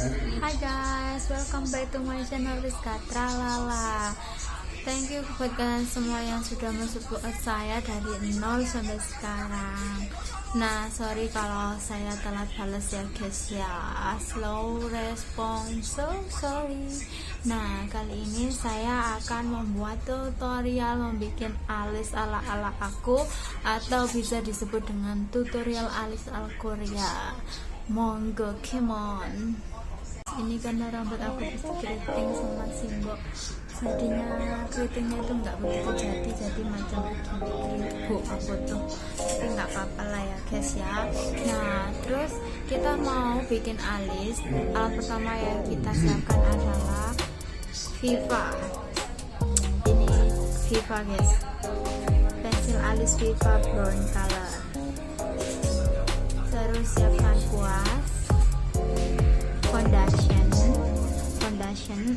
Hi guys, welcome back to my channel Riska, tralala. Thank you buat kalian semua yang sudah mensupport saya dari 0 sampai sekarang. Nah, sorry kalau saya telat balas ya guys ya, slow respon, so sorry. Nah, kali ini saya akan membuat tutorial membuat alis ala-ala aku, atau bisa disebut dengan tutorial aliskorea. Monggo, come on. Ini karena rambut aku di keriting sama simbol, jadinya keritingnya itu nggak begitu jadi macam begini aku tuh, tapi nggak apa-apa lah ya guys ya. Nah, terus kita mau bikin alis. Alat pertama yang kita siapkan adalah Viva. Ini Viva guys, pensil alis Viva brown color. Terus siapkan kuas, foundation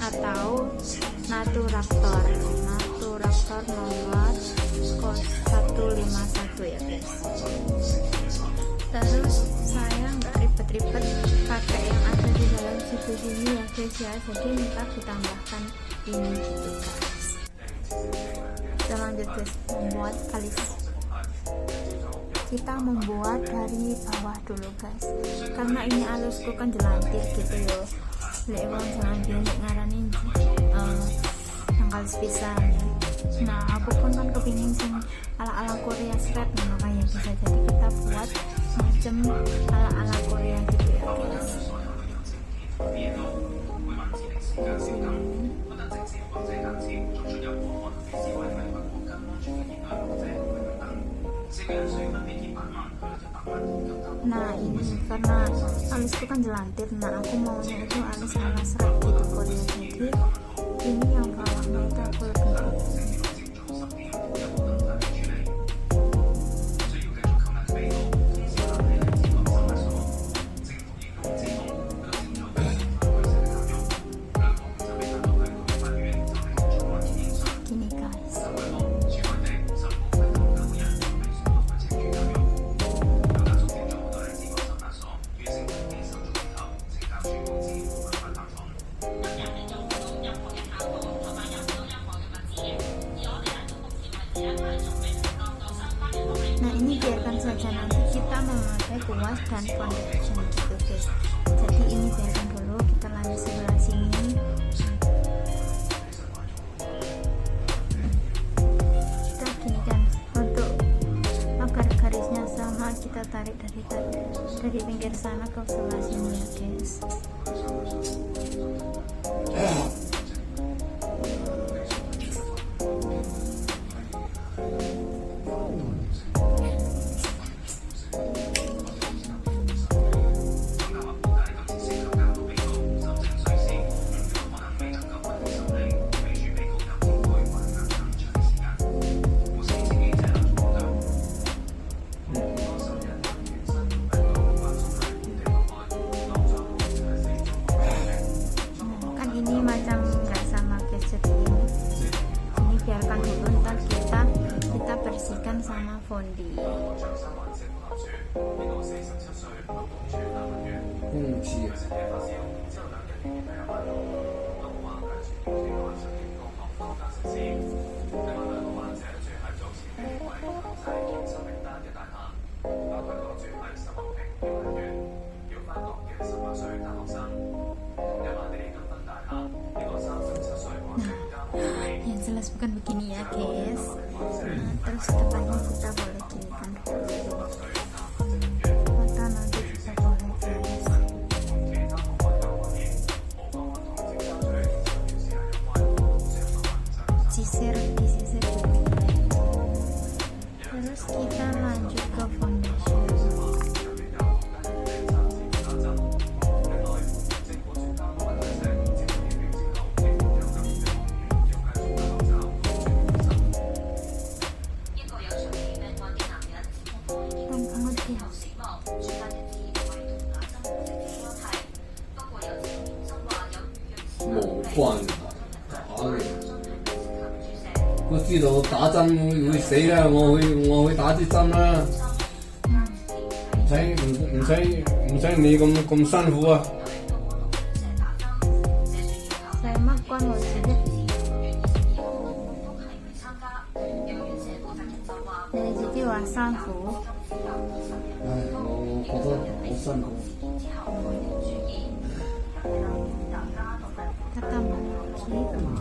atau naturator nomor 151 ya guys. Terus saya nggak ribet-ribet pakai yang ada di dalam situ sini ya guys ya, jadi kita ditambahkan ini gitu guys. Kita lanjut guys, membuat alis. Kita membuat dari bawah dulu guys, karena ini alisku kan jelantir gitu yo. Lek wong jangan biar ngarani alis pisan. Nah, aku pun kan kepingin sing ala-ala Korea straight, makanya bisa jadi kita buat macam ala-ala Korea gitu ya guys. Nah, ini karena alisku kan jelantir, nah aku maunya itu alis ala serat gitu Korea, jadi ini yang bawahnya itu aku lebih gini guys. Nah, ini biarkan saja, nanti kita memakai kuas dan foundation gitu guys. Jadi ini biarkan dulu, kita lanjut sebelah sini. Kita gini kan, untuk agar garisnya sama kita tarik dari pinggir sana ke sebelah sini ya guys. Ini macam nggak sama guys, jadi ini biarkan dulu, ntar kita bersihkan sama fondi. Yang jelas bukan begini ya guys. Nah, terus depannya kita boleh ginikan dulu, mata nanti kita boleh guys. Disisir dulu. Terus kita lanjut ke foundation.我知道打針會死啦，我會打啲針啦，唔使你咁辛苦啊。關我事啫？你哋自己話辛苦。唉，我覺得好辛苦。Kata menukung.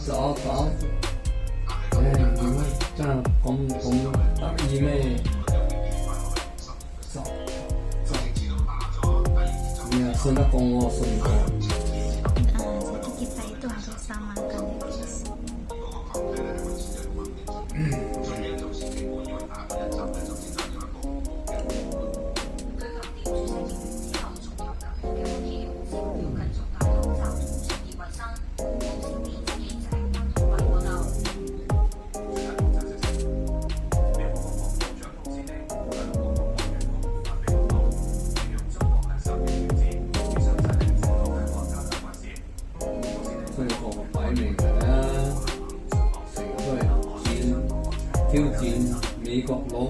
打，唉，點解真係咁得意咩？Ya, sudah Kongo semua. Jadi kita itu harus samakan ya guys.挑戰美國佬。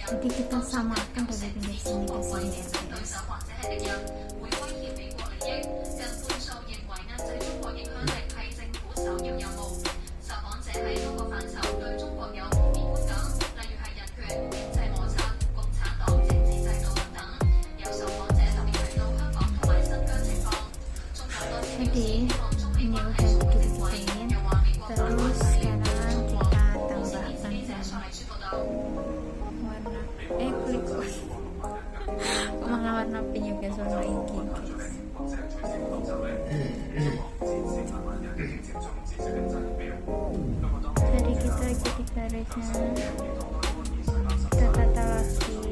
Jadi kita samakan dari pinggir sini ke sini ya guys. Jadi ini udah digituin, terus sekarang kita tambahkan warna klik mga warna pink guys, warna iki guys. Jadi kita jadi garisnya kita tata lagi.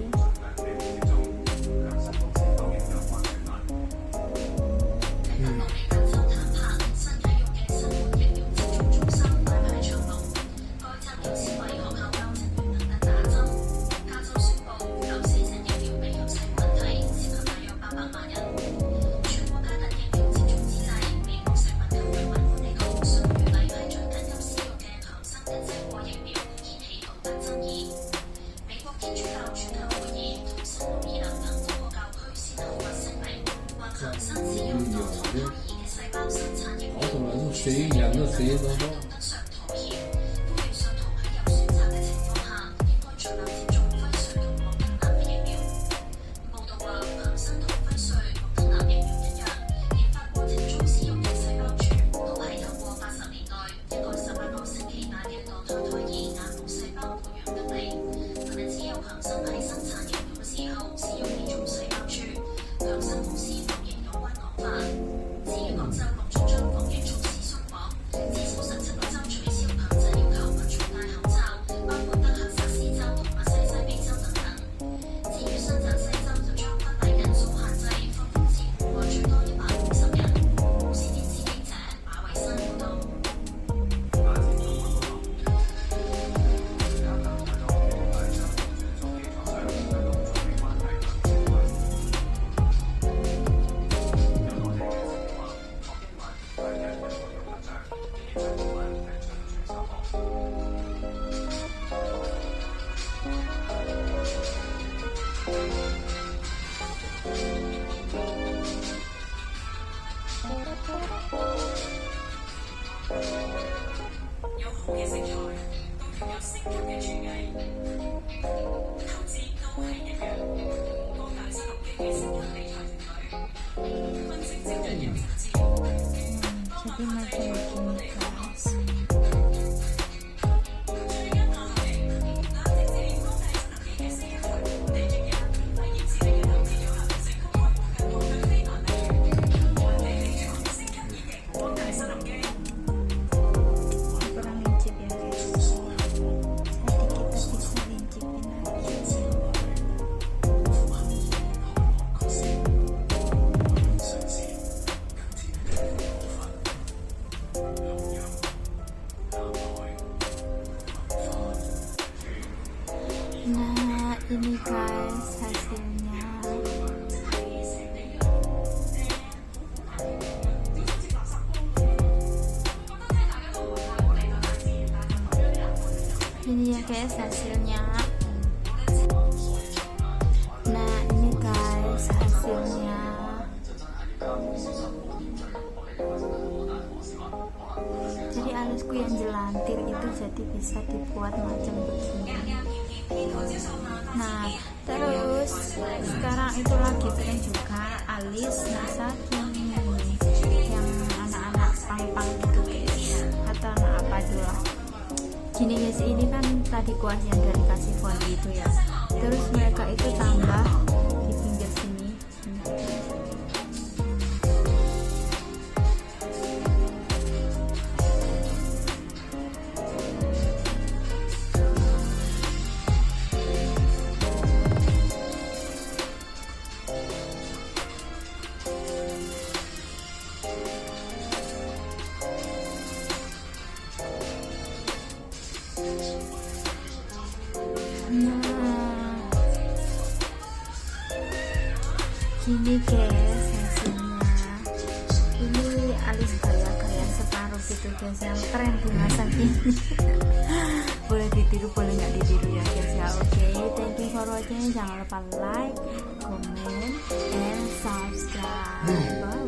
死人都死咗多。Jadi macam begini guys. Kurang lincip ya guys. Jadi kita bisa lincipin aja. Nah ini guys hasilnya. Ini ya guys hasilnya. Nah ini guys hasilnya. Jadi alisku yang jelantir itu jadi bisa dibuat macam begini. Nah terus sekarang itu lagi tren juga alis masakin yang anak-anak pang-pang gitu guys, atau anak apa dulu. Gini guys, ini kan tadi kuas yang dari kasih font itu ya, terus mereka itu tambah di pinggir sini. Nah gini guys hasilnya. Ini alis gaya separuh gitu guys, yang tren di masa kini. Boleh ditiru boleh nggak ditiru ya guys ya. Oke, thank you for watching. Jangan lupa like, comment, and subscribe. Bye.